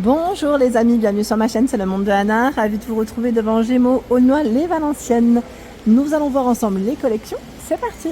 Bonjour les amis, bienvenue sur ma chaîne, c'est le monde de Anna, ravie de vous retrouver devant Gémeaux, Aulnois, les Valenciennes. Nous allons voir ensemble les collections, c'est parti.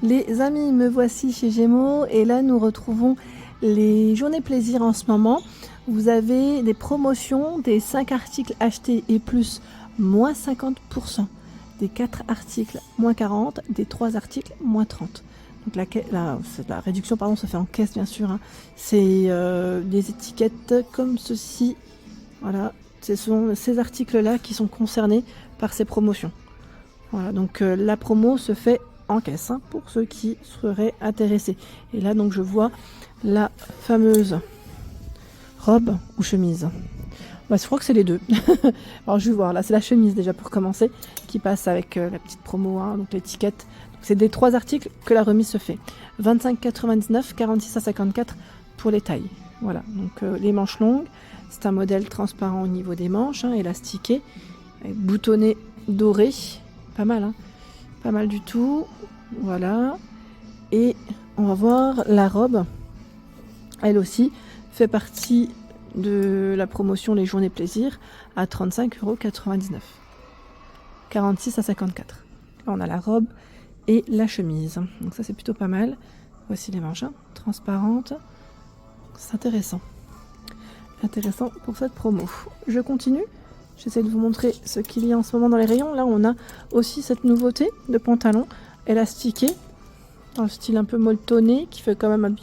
Les amis, me voici chez Gémeaux et là nous retrouvons les journées plaisir en ce moment. Vous avez des promotions des 5 articles achetés et plus, moins 50%, des 4 articles, moins 40%, des 3 articles, moins 30%. Donc la réduction se fait en caisse bien sûr, hein. C'est des étiquettes comme ceci. Voilà, ce sont ces articles-là qui sont concernés par ces promotions. Voilà, donc la promo se fait en caisse, hein, pour ceux qui seraient intéressés. Et là donc je vois la fameuse robe ou chemise. Bah, je crois que c'est les deux. Alors je vais voir, là c'est la chemise déjà pour commencer, qui passe avec la petite promo, hein, donc l'étiquette. C'est des 3 articles que la remise se fait. 25,99, 46 à 54 pour les tailles. Voilà, donc les manches longues, c'est un modèle transparent au niveau des manches, hein, élastiqué, boutonné doré, pas mal, hein, pas mal du tout. Voilà, et on va voir la robe, elle aussi fait partie de la promotion Les Journées Plaisir à 35,99 €. 46 à 54. Là on a la robe et la chemise, donc ça c'est plutôt pas mal. Voici les manches, hein, transparentes, c'est intéressant pour cette promo. Je continue, j'essaie de vous montrer ce qu'il y a en ce moment dans les rayons. Là on a aussi cette nouveauté de pantalon élastiqué dans le style un peu molletonné, qui fait quand même un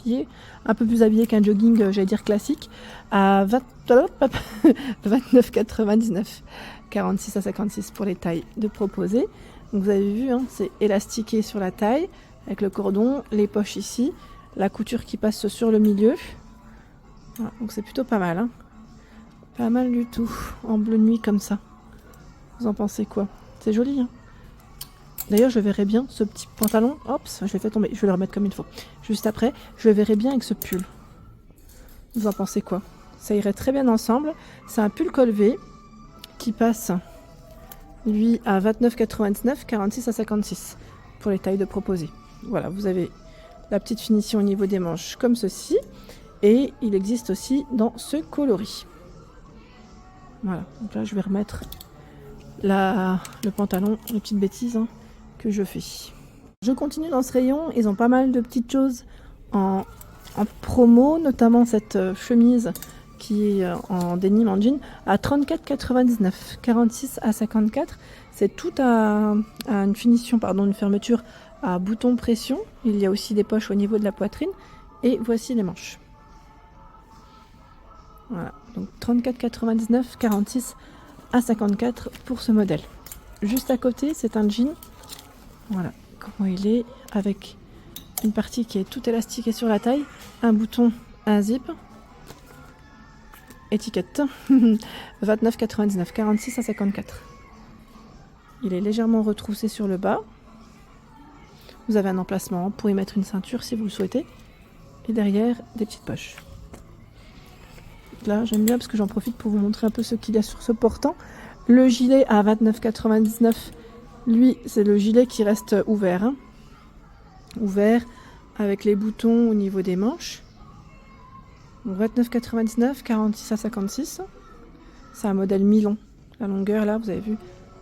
peu plus habillé qu'un jogging, j'allais dire classique, à 29,99, 46 à 56 pour les tailles de proposer. Donc vous avez vu, hein, c'est élastiqué sur la taille, avec le cordon, les poches ici, la couture qui passe sur le milieu. Voilà, donc c'est plutôt pas mal, hein. Pas mal du tout, en bleu nuit comme ça. Vous en pensez quoi? C'est joli, hein. D'ailleurs, je verrais bien ce petit pantalon. Hop, je l'ai fait tomber. Je vais le remettre comme il faut. Juste après, je le verrais bien avec ce pull. Vous en pensez quoi? Ça irait très bien ensemble. C'est un pull col V qui passe, lui, à 29,99, 46 à 56 pour les tailles de proposer. Voilà, vous avez la petite finition au niveau des manches comme ceci. Et il existe aussi dans ce coloris. Voilà, donc là, je vais remettre le pantalon, les petites bêtises, hein, que je fais. Je continue dans ce rayon, ils ont pas mal de petites choses en promo, notamment cette chemise qui est en denim, en jean, à 34,99, 46 à 54. C'est tout à une finition, une fermeture à bouton pression. Il y a aussi des poches au niveau de la poitrine. Et voici les manches. Voilà, donc 34,99, 46 à 54 pour ce modèle. Juste à côté, c'est un jean. Voilà comment il est, avec une partie qui est tout élastiquée sur la taille, un bouton, un zip, étiquette 29,99, 46 à 54. Il est légèrement retroussé sur le bas. Vous avez un emplacement pour y mettre une ceinture si vous le souhaitez, et derrière des petites poches. Là j'aime bien parce que j'en profite pour vous montrer un peu ce qu'il y a sur ce portant. Le gilet à 29,99, lui c'est le gilet qui reste ouvert, hein. Ouvert avec les boutons au niveau des manches. 29,99, 46 à 56. C'est un modèle mi-long. La longueur là, vous avez vu,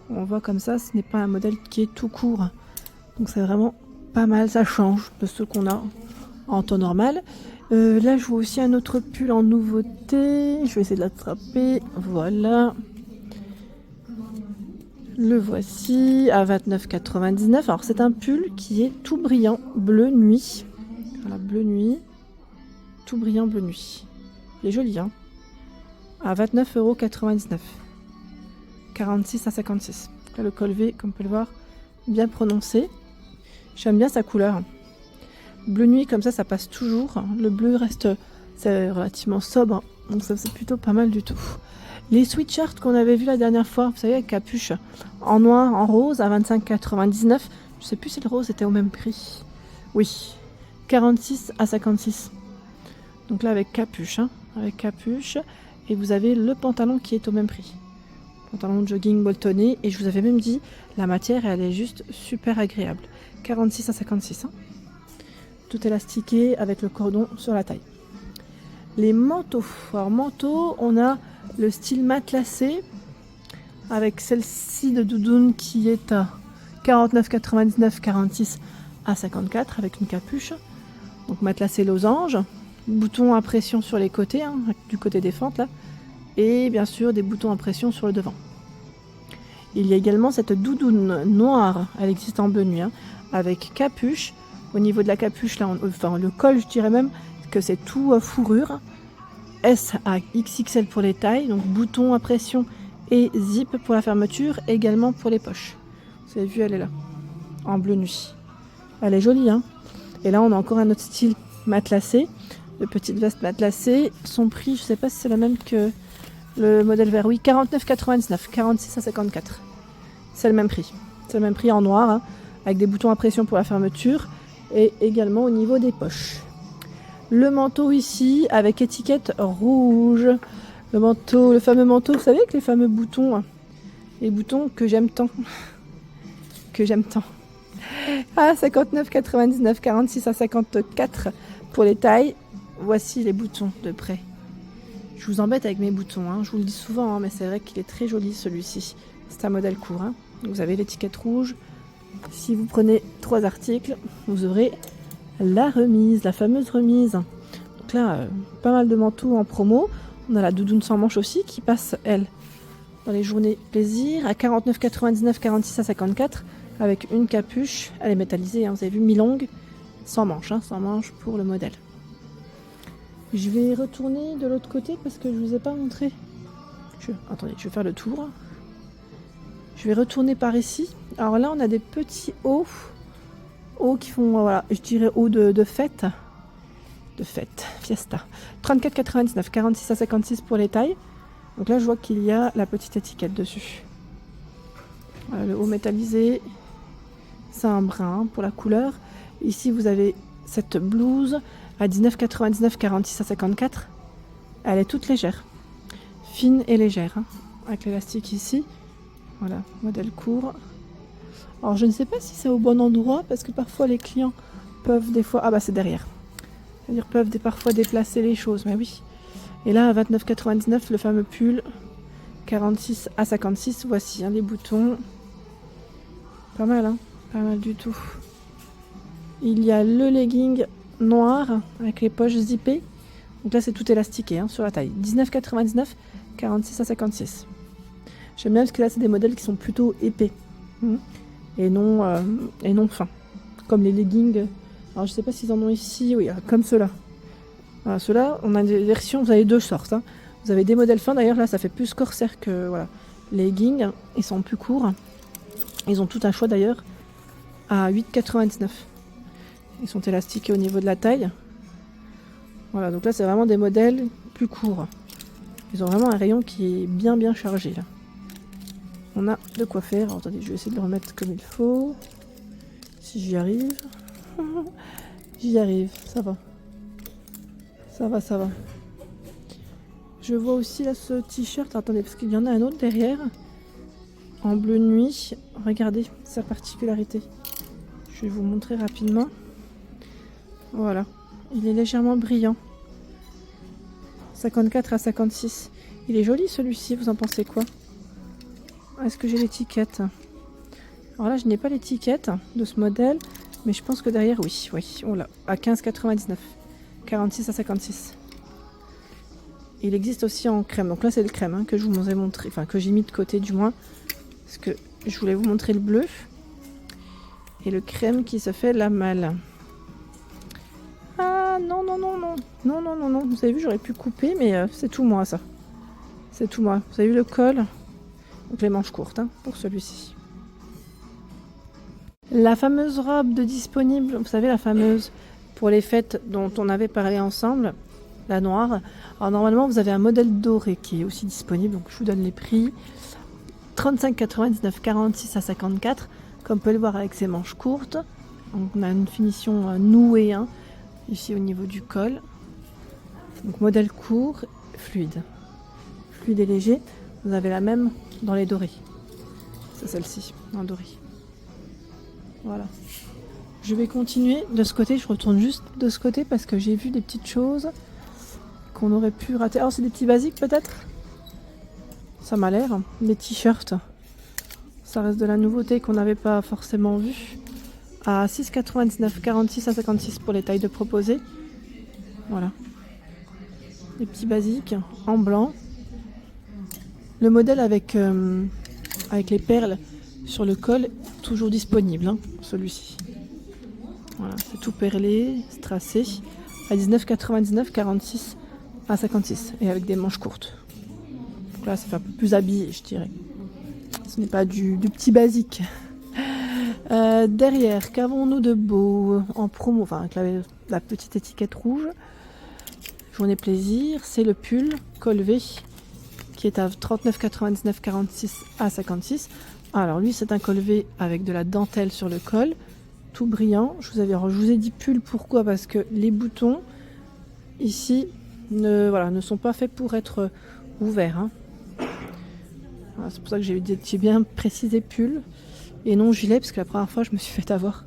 on voit comme ça, ce n'est pas un modèle qui est tout court. Donc c'est vraiment pas mal, ça change de ce qu'on a en temps normal. Là je vois aussi un autre pull en nouveauté. Je vais essayer de l'attraper. Voilà. Le voici à 29,99. Alors c'est un pull qui est tout brillant, bleu nuit. Voilà, bleu nuit. Tout brillant bleu nuit. Il est joli, hein. À 29,99 €. 46 à 56. Là, le col V, comme on peut le voir, bien prononcé. J'aime bien sa couleur. Bleu nuit, comme ça passe toujours. Le bleu reste, c'est relativement sobre, donc ça c'est plutôt pas mal du tout. Les sweatshirts qu'on avait vu la dernière fois, vous savez, avec capuche, en noir, en rose, à 25,99. Je sais plus si le rose était au même prix. Oui, 46 à 56. Donc là avec capuche, hein, avec capuche. Et vous avez le pantalon qui est au même prix. Pantalon de jogging molletonné. Et je vous avais même dit, la matière, elle est juste super agréable. 46 à 56. Hein. Tout élastiqué avec le cordon sur la taille. Les manteaux. Alors manteau, on a le style matelassé avec celle-ci de doudoune qui est à 49,99, 46 à 54 avec une capuche. Donc matelassé losange, boutons à pression sur les côtés, hein, du côté des fentes là, et bien sûr des boutons à pression sur le devant. Il y a également cette doudoune noire, elle existe en bleu nuit, hein, avec capuche. Au niveau de la capuche, là, enfin le col, je dirais même que c'est tout fourrure. S à XXL pour les tailles, donc bouton à pression et zip pour la fermeture, également pour les poches. Vous avez vu, elle est là, en bleu nuit. Elle est jolie, hein. Et là, on a encore un autre style matelassé, de petite veste matelassée. Son prix, je ne sais pas si c'est le même que le modèle vert. Oui, 49,99, 46 à 54. C'est le même prix. C'est le même prix en noir, hein, avec des boutons à pression pour la fermeture et également au niveau des poches. Le manteau ici, avec étiquette rouge. Le manteau, le fameux manteau, vous savez, avec les fameux boutons, hein, les boutons que j'aime tant. Que j'aime tant. Ah, 59,99, 46 à 54 pour les tailles. Voici les boutons de près. Je vous embête avec mes boutons, hein. Je vous le dis souvent, hein, mais c'est vrai qu'il est très joli celui-ci. C'est un modèle court, hein. Vous avez l'étiquette rouge. Si vous prenez 3 articles, vous aurez la remise, la fameuse remise. Donc là, pas mal de manteaux en promo. On a la doudoune sans manches aussi qui passe, elle, dans les journées plaisir à 49,99, 46 à 54 avec une capuche. Elle est métallisée, hein, vous avez vu, mi-longue, sans manches, hein, sans manches pour le modèle. Je vais retourner de l'autre côté parce que je ne vous ai pas montré. Attendez, je vais faire le tour. Je vais retourner par ici. Alors là, on a des petits hauts qui font, voilà, je dirais hauts de fête. De fête, fiesta. 34,99, 46 à 56 pour les tailles. Donc là, je vois qu'il y a la petite étiquette dessus. Voilà, le haut métallisé, c'est un brun pour la couleur. Ici, vous avez cette blouse à 19,99, 46 à 54. Elle est toute légère, fine et légère, hein, avec l'élastique ici. Voilà, modèle court. Alors, je ne sais pas si c'est au bon endroit parce que parfois les clients peuvent des fois... Ah bah c'est derrière. C'est-à-dire peuvent parfois déplacer les choses, mais oui. Et là, à 29,99, le fameux pull, 46 à 56, voici, hein, les boutons. Pas mal, hein, pas mal du tout. Il y a le legging noir avec les poches zippées. Donc là, c'est tout élastiqué, hein, sur la taille. 19,99, 46 à 56. J'aime bien parce que là, c'est des modèles qui sont plutôt épais. Et non fins. Comme les leggings. Alors, je sais pas s'ils en ont ici. Oui, comme ceux-là. Voilà, ceux-là, on a des versions, vous avez deux sortes, hein. Vous avez des modèles fins, d'ailleurs là ça fait plus corsaire que voilà. Les leggings, ils sont plus courts. Ils ont tout un choix d'ailleurs à 8,99. Ils sont élastiqués au niveau de la taille. Voilà, donc là c'est vraiment des modèles plus courts. Ils ont vraiment un rayon qui est bien chargé là. On a de quoi faire. Alors, attendez, je vais essayer de le remettre comme il faut. Si j'y arrive. J'y arrive, ça va. Ça va. Je vois aussi là ce t-shirt. Attendez, parce qu'il y en a un autre derrière. En bleu nuit. Regardez sa particularité. Je vais vous montrer rapidement. Voilà. Il est légèrement brillant. 54 à 56. Il est joli celui-ci, vous en pensez quoi? Est-ce que j'ai l'étiquette? Alors là, je n'ai pas l'étiquette de ce modèle. Mais je pense que derrière, oui. Oh là, à 15,99. 46 à 56. Il existe aussi en crème. Donc là, c'est le crème, hein, que je vous ai montré. Enfin, que j'ai mis de côté du moins. Parce que je voulais vous montrer le bleu. Et le crème qui se fait la malle. Ah non. Vous avez vu, j'aurais pu couper, mais c'est tout moi, ça. C'est tout moi. Vous avez vu le col? Donc les manches courtes, hein, pour celui-ci. La fameuse robe de disponible, vous savez, la fameuse pour les fêtes dont on avait parlé ensemble, la noire. Alors normalement, vous avez un modèle doré qui est aussi disponible, donc je vous donne les prix. 35,99, 46 à 54, comme vous pouvez le voir avec ses manches courtes. Donc on a une finition nouée, hein, ici au niveau du col. Donc modèle court, fluide et léger. Vous avez la même dans les dorés. C'est celle-ci, en doré. Voilà. Je vais continuer de ce côté, je retourne juste de ce côté parce que j'ai vu des petites choses qu'on aurait pu rater. Oh, c'est des petits basiques peut-être? Ça m'a l'air. Des t-shirts. Ça reste de la nouveauté qu'on n'avait pas forcément vue. À 6,99, 46 à 56 pour les tailles de proposées. Voilà. Des petits basiques en blanc. Le modèle avec les perles sur le col, toujours disponible, hein, celui-ci. Voilà, c'est tout perlé, strassé, à 19,99, 46 à 56, et avec des manches courtes. Donc là, ça fait un peu plus habillé, je dirais. Ce n'est pas du petit basique. Derrière, qu'avons-nous de beau en promo, enfin avec la petite étiquette rouge. Journée plaisir, c'est le pull col V qui est à 39,99, 46 à 56. Alors lui, c'est un col V avec de la dentelle sur le col, tout brillant. Je vous ai dit pull, pourquoi? Parce que les boutons ici ne sont pas faits pour être ouverts, hein. Voilà, c'est pour ça que j'ai bien précisé pull et non gilet, parce que la première fois je me suis fait avoir.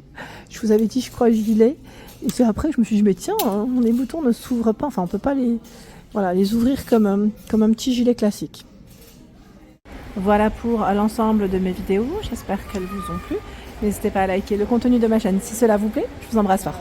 Je vous avais dit, je crois, gilet, et c'est après que je me suis dit, mais tiens, hein, les boutons ne s'ouvrent pas, enfin on peut pas les ouvrir comme un petit gilet classique. Voilà pour l'ensemble de mes vidéos, j'espère qu'elles vous ont plu. N'hésitez pas à liker le contenu de ma chaîne si cela vous plaît. Je vous embrasse fort.